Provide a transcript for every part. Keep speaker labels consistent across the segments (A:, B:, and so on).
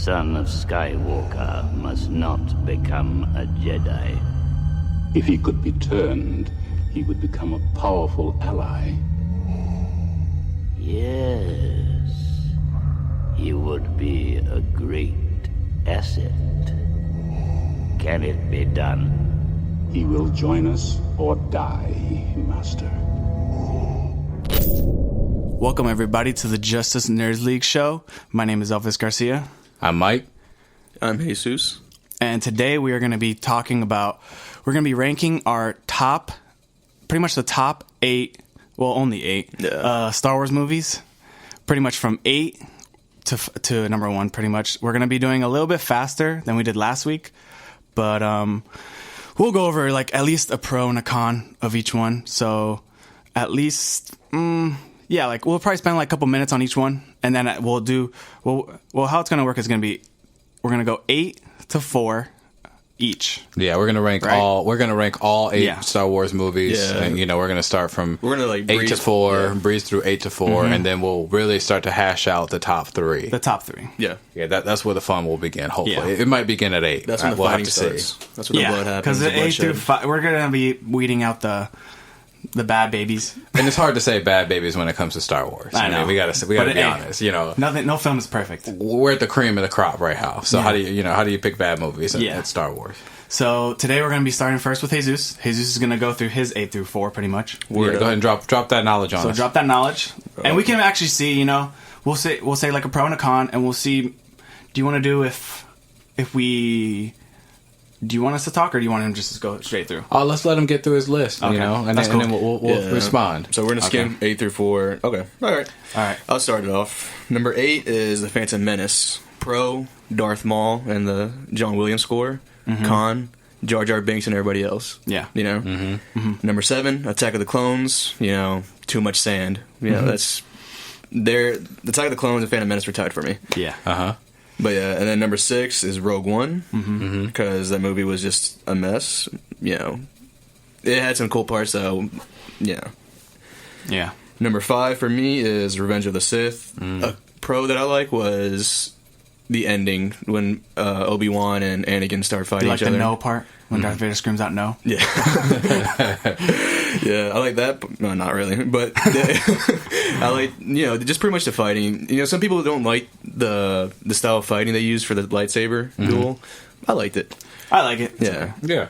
A: son of Skywalker must not become a Jedi.
B: If he could be turned, he would become a powerful ally.
A: Yes, he would be a great asset. Can it be done?
B: He will join us or die, Master.
C: Welcome, everybody, to the Justus Nerds League Show. My name is Elvis Garcia.
D: I'm Mike.
E: I'm Jesus.
C: And today we are going to be we're going to be ranking our pretty much the top 8, well, only 8, Star Wars movies. Pretty much from 8 to number 1, pretty much. We're going to be doing a little bit faster than we did last week. But we'll go over like at least a pro and a con of each one. So at least... we'll probably spend like a couple minutes on each one, and then how it's going to work is going to be, we're going to go 8 to 4 each.
D: Yeah, we're going to rank all 8 Star Wars movies.
E: Yeah.
D: And, we're going to start from
E: we're gonna,
D: 8 to 4, breeze through 8 to 4, and then we'll really start to hash out the top 3.
C: The top 3.
E: Yeah.
D: Yeah, that's where the fun will begin, hopefully.
C: Yeah.
D: It might begin at 8.
E: That's when the fighting starts. That's when the blood happens.
C: Because 8 through 5, we're going to be weeding out the bad babies.
D: And it's hard to say bad babies when it comes to Star Wars.
C: I know.
D: We gotta be honest.
C: No film is perfect.
D: We're at the cream of the crop right now. So how do you pick bad movies at Star Wars?
C: So today we're going to be starting first with Jesus. Jesus is going to go through his 8 through 4 pretty much.
D: Go ahead and drop that knowledge on us.
C: So drop that knowledge, and we can actually see. We'll say like a pro and a con, and we'll see. Do you want to do if we? Do you want us to talk, or do you want him just to go straight through?
D: Oh, let's let him get through his list,
C: okay.
D: And then we'll respond.
E: So we're going to skim 8 through 4. Okay. All right. I'll start it off. Number 8 is The Phantom Menace. Pro, Darth Maul and the John Williams score. Mm-hmm. Con, Jar Jar Binks and everybody else.
C: Yeah.
E: Mm-hmm. Mm-hmm. Number 7, Attack of the Clones. Too much sand. That's... The Attack of the Clones and Phantom Menace were tied for me.
C: Yeah.
D: Uh-huh.
E: But yeah, and then number 6 is Rogue One, because that movie was just a mess. It had some cool parts, though. Yeah.
C: Yeah.
E: Number 5 for me is Revenge of the Sith. A pro that I like was the ending when Obi-Wan and Anakin start fighting each other.
C: The no part when Darth Vader screams out no.
E: Yeah. Yeah, I like that. But, no, not really, but I like just pretty much the fighting. Some people don't like the style of fighting they use for the lightsaber duel. I liked it.
C: I like it.
E: Yeah.
D: Yeah.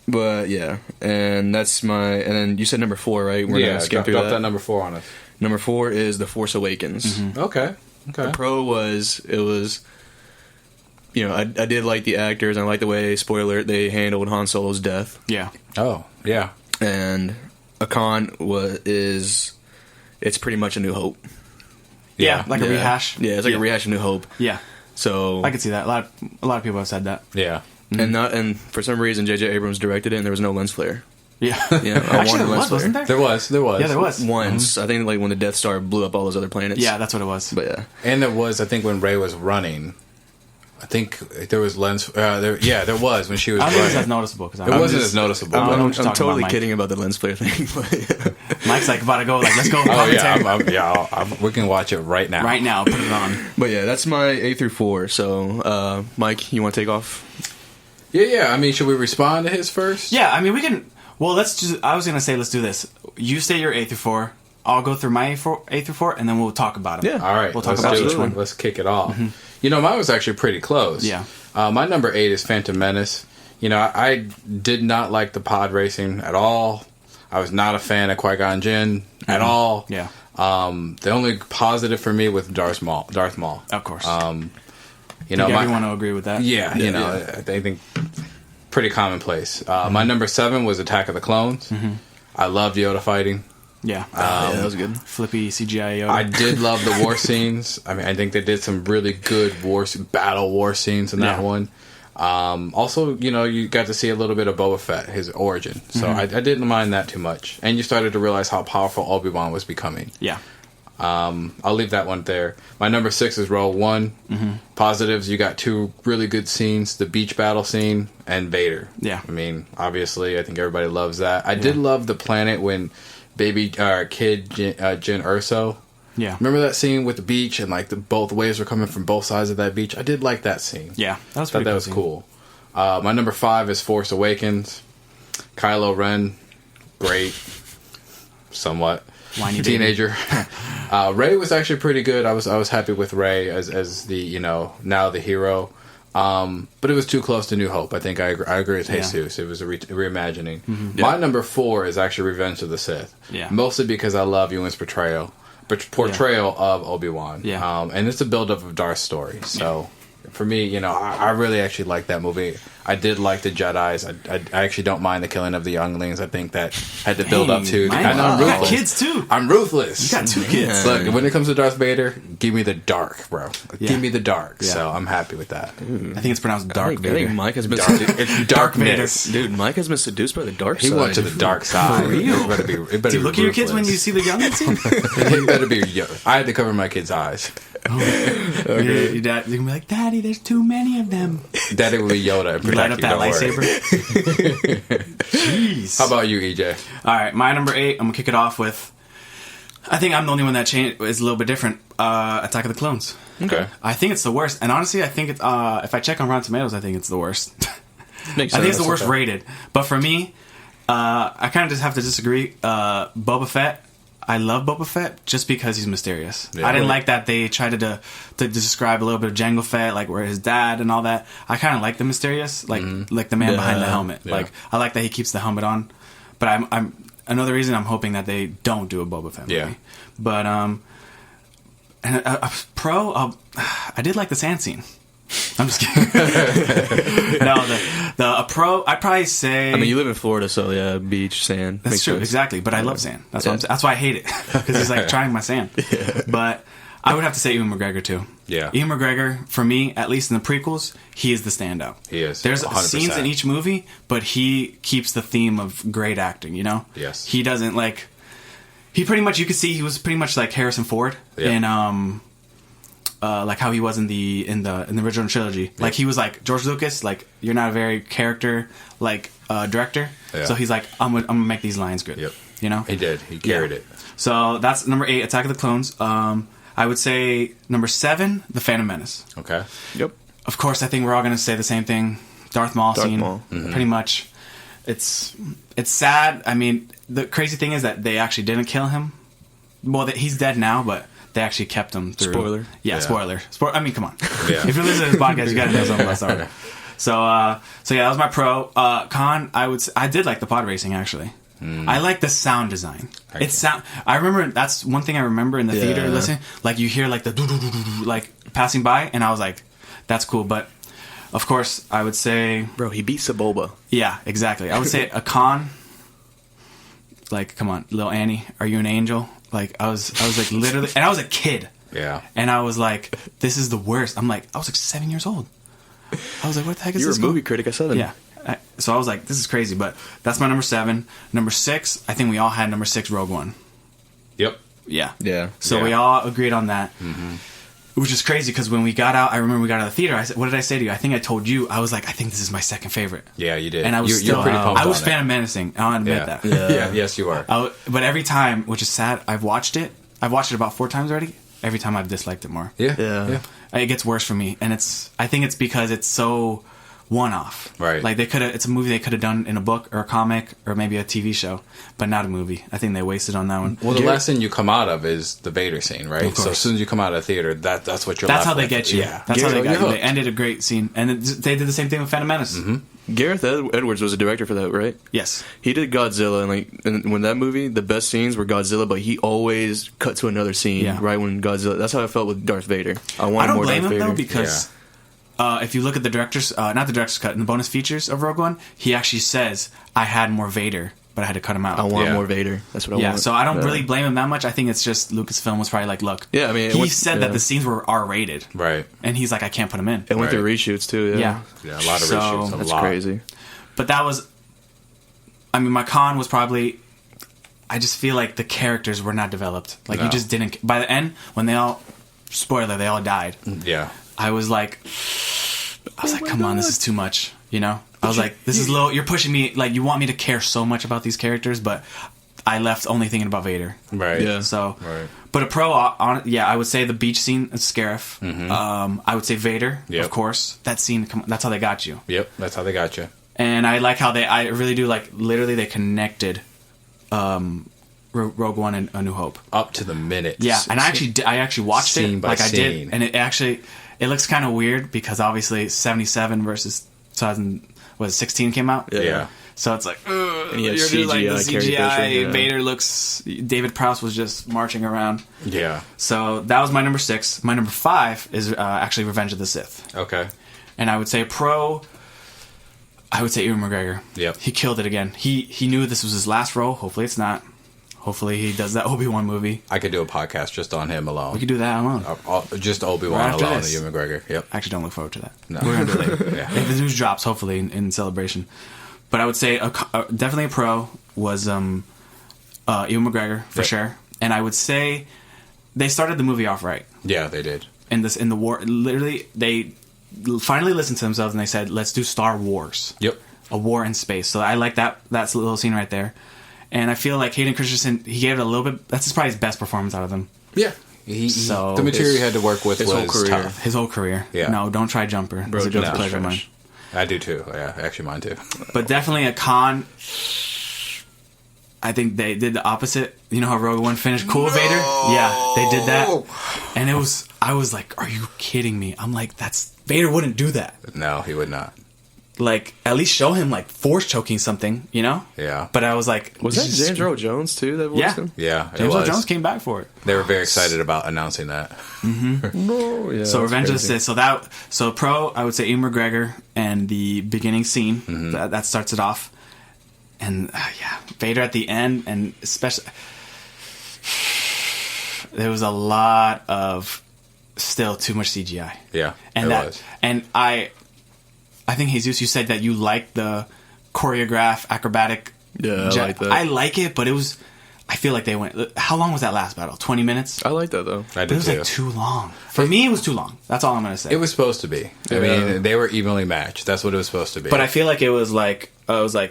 E: But yeah, and that's my. And then you said number 4, right? We're gonna skip through
D: drop that number 4 on us.
E: Number 4 is The Force Awakens.
D: Okay.
E: The pro was I did like the actors, and I like the way, spoiler, they handled Han Solo's death.
C: Yeah.
D: Oh, yeah.
E: And a con it's pretty much A New Hope.
C: Yeah, like a rehash.
E: Yeah, it's like a rehash of New Hope.
C: Yeah.
E: So
C: I could see that. A lot of people have said that.
D: Yeah.
E: And for some reason J.J. Abrams directed it, and there was no lens flare.
C: Yeah.
E: Actually,
C: there was, wasn't there?
D: There was.
C: Yeah, there was.
E: Once. I think like when the Death Star blew up all those other planets.
C: Yeah, that's what it was.
E: But yeah.
D: And there was, I think, when Rey was running. I think there was lens. There was when she was.
C: I don't think
D: running.
C: it's as noticeable because
D: it wasn't as noticeable.
E: I'm totally kidding about the lens flare thing. But
C: Mike's like about to go. Like, let's go.
D: We can watch it right now.
C: Right now, put it on.
E: But yeah, that's my 8 through 4. So, Mike, you want to take off?
D: Yeah. I mean, should we respond to his first?
C: Yeah, I mean, we can. Well, let's just. I was gonna say, let's do this. You say your 8 through 4. I'll go through my 8 through 4, and then we'll talk about them.
D: Yeah. All right.
C: We'll talk about each one.
D: Let's kick it off. Mine was actually pretty close.
C: Yeah.
D: My number 8 is Phantom Menace. I did not like the pod racing at all. I was not a fan of Qui-Gon Jinn at all.
C: Yeah.
D: The only positive for me was Darth Maul.
C: Of course.
D: Everyone
C: will agree with that.
D: Yeah. I think pretty commonplace. My number 7 was Attack of the Clones. I loved Yoda fighting.
C: Yeah.
E: That was good.
C: Flippy CGI Yoda.
D: I did love the war scenes. I mean, I think they did some really good battle war scenes in that one. Also, you got to see a little bit of Boba Fett, his origin. So I didn't mind that too much. And you started to realize how powerful Obi-Wan was becoming.
C: Yeah.
D: I'll leave that one there. My number 6 is Rogue One. Positives, you got 2 really good scenes, the beach battle scene and Vader.
C: Yeah.
D: I mean, obviously, I think everybody loves that. I did love the planet when kid Jyn Erso
C: Yeah.
D: Remember that scene with the beach and like both waves were coming from both sides of that beach? I did like that scene.
C: Yeah, that was
D: Thought that was cool. My number 5 is Force Awakens. Kylo Ren, great, somewhat.
C: Whiny
D: Teenager. Rey was actually pretty good. I was happy with Rey as the now the hero. But it was too close to New Hope. I think I agree with Jesus. It was a reimagining.
C: Mm-hmm.
D: My number 4 is actually Revenge of the Sith.
C: Yeah.
D: Mostly because I love Ewan's portrayal of Obi-Wan.
C: Yeah.
D: And it's a build-up of Darth's story. So for me, I really actually like that movie. I did like the Jedis. I actually don't mind the killing of the younglings. I think that had to build up to.
C: I know,
D: I'm
C: you got
D: ruthless.
C: kids too.
D: I'm ruthless.
C: You got 2 kids.
D: Look, when it comes to Darth Vader, give me the dark, bro.
C: Yeah.
D: Give me the dark.
C: Yeah.
D: So I'm happy with that.
C: I think it's pronounced Dark
E: I
C: Vader.
E: think Mike has been
D: It's darkness.
E: Dude, Mike has been seduced by the dark
D: He
E: side.
D: went to the dark side.
C: For real?
D: It better be. It better
C: Do you
D: be
C: look at your kids when you
D: ruthless.
C: see the youngins scene?
D: It better be. I had to cover my kids' eyes.
C: Your dad, you can be like, Daddy, there's too many of them.
D: Daddy will be Yoda and
C: You light up
D: protect you.
C: that
D: Don't worry.
C: lightsaber. Jeez.
D: How about you, EJ?
C: All right, my number 8. I'm gonna kick it off with. I think I'm the only one that changed. Is a little bit different. Attack of the Clones.
D: Okay.
C: I think it's the worst, and honestly, I think if I check on Rotten Tomatoes, I think it's the worst.
E: Makes
C: I think it's
E: sense.
C: the worst rated. But for me, I kind of just have to disagree. Boba Fett. I love Boba Fett just because he's mysterious.
D: Yeah.
C: I didn't like that they tried to describe a little bit of Jango Fett, like where his dad and all that. I kind of like the mysterious, like the man behind the helmet.
D: Yeah.
C: Like I like that he keeps the helmet on. But I'm another reason I'm hoping that they don't do a Boba Fett movie.
D: Yeah.
C: But and a pro, I did like the sand scene. I'm just kidding. No, a pro. I'd probably say.
E: I mean, you live in Florida, so yeah, beach, sand.
C: That's
E: makes
C: true,
E: sense.
C: exactly. But I love sand. That's that's why I hate it because he's like trying my sand. But I would have to say Ewan McGregor too.
D: Yeah.
C: Ewan McGregor, for me, at least in the prequels, he is the standout.
D: He is.
C: There's
D: 100%.
C: scenes in each movie, but he keeps the theme of great acting.
D: Yes.
C: He doesn't like. He pretty much, you could see he was pretty much like Harrison Ford in like how he was in the original trilogy. Like he was like George Lucas, like you're not a very character like director.
D: Yeah.
C: So he's like, I'm gonna make these lines good.
D: Yep.
C: He
D: did. He carried it.
C: So that's number 8, Attack of the Clones. I would say number 7, The Phantom Menace.
D: Okay.
E: Yep.
C: Of course, I think we're all gonna say the same thing. Darth Maul scene.
E: Maul.
C: Pretty much. It's sad. I mean, the crazy thing is that they actually didn't kill him. Well, he's dead now, but they actually kept him through.
E: Spoiler.
C: Yeah,
D: Yeah.
C: spoiler. I mean, come on.
D: Yeah.
C: If you're listening to this podcast, you gotta know something about Star Wars. So yeah, that was my pro. Con, I did like the pod racing actually. I like the sound design. I remember that's one thing I remember in the theater listening. Like you hear like the doo-doo-doo-doo-doo, like passing by, and I was like, that's cool. But of course, I would say,
E: Bro, he beat Saboba.
C: yeah, exactly. I would say a con. Like, come on, little Annie, are you an angel? Like, I was like literally, and I was a kid.
D: Yeah.
C: And I was like, this is the worst. I was like 7 years old. I was like, what the heck is
E: You're
C: this?
E: a movie critic at Southern.
C: Yeah. So I was like, this is crazy. But that's my number 7. Number 6, I think we all had number 6, Rogue One.
D: Yep.
C: Yeah.
E: Yeah.
C: So we all agreed on that. Mm-hmm. Which is crazy because when we got out, I remember we got out of the theater. I said, what did I say to you? I think I told you, I was like, I think this is my second favorite.
D: Yeah, you did.
C: And I was
D: You're pretty pumped
C: I was
D: on
C: Phantom Menacing. I'll admit
D: Yeah.
C: that.
D: Yeah. Yes, you are.
C: But every time, which is sad, I've watched it about 4 times already. Every time I've disliked it more.
E: Yeah.
C: It gets worse for me, and I think it's because it's so one-off.
D: Right.
C: Like it's a movie they could have done in a book or a comic or maybe a TV show, but not a movie. I think they wasted on that one.
D: Well, the last thing you come out of is the Vader scene, right?
C: Of course.
D: So as soon as you come out of the theater, that's what you're.
C: That's
D: left
C: how they
D: with.
C: get you.
D: Yeah.
C: That's how they got you.
D: You're
C: They ended a great scene, and they did the same thing with Phantom Menace.
D: Mm-hmm.
E: Gareth Edwards was a director for that, right?
C: Yes.
E: He did Godzilla, and when that movie, the best scenes were Godzilla, but he always cut to another scene right when Godzilla. That's how I felt with Darth Vader. I
C: don't
E: more
C: blame
E: Darth
C: him
E: Vader.
C: though because if you look at the director's, not the director's cut, in the bonus features of Rogue One, he actually says, "I had more Vader, but I had to cut him out."
E: I want
D: Yeah.
E: more Vader. That's what I
C: Yeah,
E: want.
C: so I don't really blame him that much. I think it's just Lucasfilm was probably like, look,
E: Yeah, I mean,
C: he said that the scenes were R-rated,
D: Right.
C: and he's like, I can't put them in.
E: It went through
D: Right.
E: reshoots too.
C: Yeah.
D: Yeah. A lot of
C: So,
D: reshoots.
E: That's crazy.
C: But that was, I mean, my con was probably, I just feel like the characters were not developed. Like, you
D: No.
C: just didn't, by the end, when they all died,
D: Yeah.
C: I was like, come on, this is too much, I was like, this is low, you're pushing me, like, you want me to care so much about these characters, but I left only thinking about Vader.
D: Right.
E: Yeah.
C: So,
D: Right.
C: But a pro, I would say the beach scene is Scarif. I would say Vader, of course. That scene, that's how they got you.
D: Yep, that's how they got you.
C: And I like how I really do like, literally they connected Rogue One and A New Hope.
D: Up to the minute.
C: Yeah, and I actually watched it.
D: Scene by
C: like I
D: scene.
C: did. And it looks kind of weird because obviously 77 versus 2016 came out.
D: Yeah.
C: So it's like,
E: And you have
C: you're doing like the
E: CGI,
C: CGI. Vader looks. David Prowse was just marching around.
D: Yeah.
C: So that was my number 6. My number 5 is actually Revenge of the Sith.
D: Okay.
C: And I would say pro. I would say Ewan McGregor.
D: Yep.
C: He killed it again. He knew this was his last role. Hopefully it's not. Hopefully he does that Obi-Wan movie.
D: I could do a podcast just on him alone.
C: We could do that alone.
D: Just Obi-Wan
C: Right after
D: alone,
C: this.
D: Ewan McGregor. Yep.
C: I actually don't look forward to that.
D: No.
C: We're going to do it later.
D: Yeah.
C: If the news drops, hopefully, in celebration. But I would say definitely a pro was Ewan McGregor, for sure. And I would say they started the movie off right.
D: Yeah, they did.
C: In the war, literally, they finally listened to themselves and they said, let's do Star Wars.
D: Yep.
C: A war in space. So I like that's a little scene right there. And I feel like Hayden Christensen, he gave it a little bit, that's probably his best performance out of them.
D: Yeah.
C: So
D: the material he had to work with
E: his
D: was
E: whole career.
D: tough.
C: His whole career.
D: Yeah.
C: No, don't try Jumper. It's a guilty pleasure of mine.
D: I do too. Yeah, actually mine too.
C: But definitely a con. I think they did the opposite. You know how Rogue One finished cool, Vader? Yeah, they did that. And I was like, are you kidding me? I'm like, Vader wouldn't do that.
D: No, he would not.
C: Like, at least show him, like, force choking something, you know?
D: Yeah.
C: But I was like...
E: Was that James Earl Jones, too, that voiced him?
D: Yeah,
C: James Earl Jones came back for it.
D: They were very excited about announcing that.
E: Oh, yeah.
C: So Revenge of the Sith. So pro, I would say Ewan McGregor and the beginning scene. That starts it off. And, Vader at the end, and especially... There was a lot of still too much CGI.
D: Yeah,
C: And
D: it
C: that
D: was.
C: and I think Jesus, you said that you like the choreograph acrobatic.
E: Yeah, I like that.
C: I like it, but it was. I feel like they went. How long was that last battle? 20 minutes.
E: I like that, though.
D: I
C: It
D: did
C: was
D: too.
C: like too long. For me, it was too long. That's all I'm gonna say.
D: It was supposed to be. I mean, they were evenly matched. That's what it was supposed to be.
C: But I feel like it was like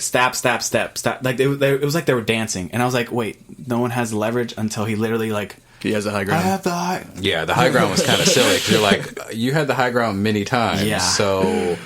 C: stab, stab, step, step. Like it was like they were dancing, and I was like, wait, no one has leverage until he literally like.
E: He has a high
C: I
E: ground.
C: have the high.
D: Yeah, the high ground was kind of silly. 'Cause you're like, you had the high ground many times.
C: Yeah.
D: So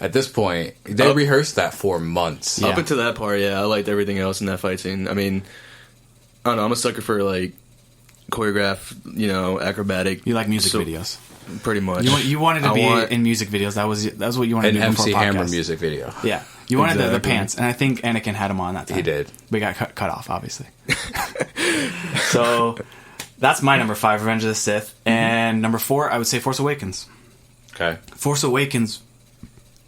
D: at this point, they rehearsed that for months.
C: Yeah.
E: Up until that part, I liked everything else in that fight scene. I mean, I don't know, I'm a sucker for, like, choreographed, acrobatic.
C: You like music
E: so-
C: videos.
E: Pretty much.
C: You wanted to
E: I
C: be
E: want-
C: in music videos. That was what you wanted
D: An
C: to do before
D: MC
C: podcast.
D: Hammer music video.
C: Yeah, you wanted the
E: Exactly.
C: pants, and I think Anakin had them on that time.
D: He did.
C: We got cut off, obviously. So that's my number 5, Revenge of the Sith, and number 4, I would say Force Awakens.
D: Okay.
C: Force Awakens,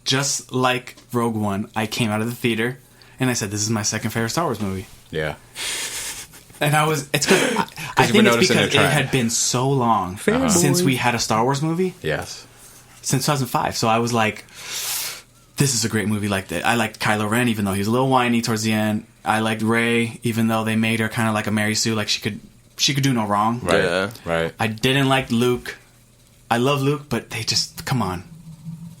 C: just like Rogue One, I came out of the theater and I said, "This is my second favorite Star Wars movie."
D: Yeah.
C: And it's because I
D: you
C: think
D: were
C: it's
D: noticing a
C: because it
D: trend.
C: had been so long
E: Fanboy.
C: since we had a Star Wars movie.
D: Yes.
C: Since 2005. So I was like, this is a great movie. Like I liked Kylo Ren, even though he was a little whiny towards the end. I liked Rey, even though they made her kind of like a Mary Sue, like she could do no wrong.
D: Right.
E: Yeah.
D: Right.
C: I didn't like Luke. I love Luke, but they just come on.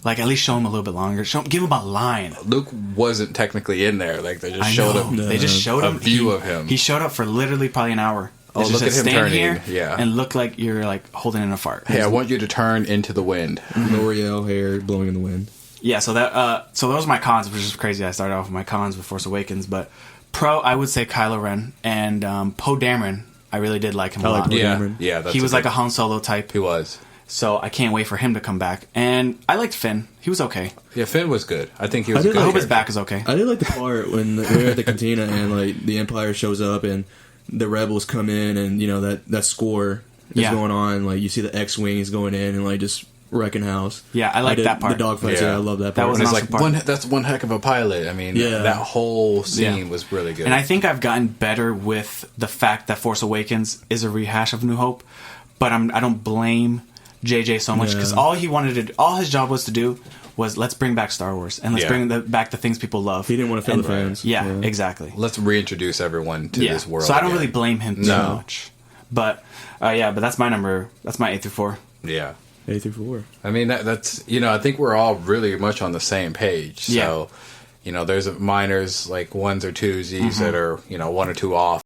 C: Like at least show him a little bit longer. Give him a line.
D: Luke wasn't technically in there. Like they just
C: I
D: showed
C: know.
D: him.
C: They just showed
D: a
C: him
D: view of him.
C: He showed up for literally probably an hour.
D: Oh,
C: It's just
D: look at him
C: stand
D: turning,
C: here
D: yeah.
C: and look like you're like holding in a fart.
D: Hey, I want you to turn into the wind.
E: L'Oreal hair blowing in the wind.
C: Yeah, so those are my cons, which is crazy. I started off with my cons with Force Awakens, but pro, I would say Kylo Ren and Poe Dameron. I really did like him a
E: like
C: lot.
E: Poe
D: Yeah.
E: Dameron.
D: Yeah. That's
C: He was
D: good-
C: like a Han Solo type,
D: He was.
C: so I can't wait for him to come back. And I liked Finn. He was okay.
D: Yeah. Finn was good. I think he was.
E: I
D: a
E: did
D: good
C: I hope his
D: character.
C: back is okay.
E: I did like the part when they're at the cantina and like the Empire shows up and the rebels come in and that score is
C: Yeah.
E: going on. Like you see the X-wings going in and like just wrecking house.
C: Yeah, I like
E: did
C: that part.
E: The dogfights.
D: Yeah.
E: Yeah, I love that
C: That
E: part.
C: was
D: And
C: an
D: it's
C: awesome
D: like
C: part.
D: that's one heck of a pilot. I mean,
E: Yeah.
D: that whole scene
C: Yeah.
D: was really good.
C: And I think I've gotten better with the fact that Force Awakens is a rehash of New Hope, but I don't blame JJ so much because
E: Yeah.
C: all his job was to do was let's bring back Star Wars and let's
D: Yeah.
C: bring back the things people love.
E: He didn't want to fail the fans.
C: Yeah, exactly.
D: Let's reintroduce everyone to this world.
C: So I don't
D: again.
C: really blame him too
D: No.
C: much. But but that's my number. That's my 8 through 4.
D: Yeah.
E: 8 through 4.
D: I mean, that's, I think we're all really much on the same page. So, there's minors like ones or twosies that are, 1 or 2 off.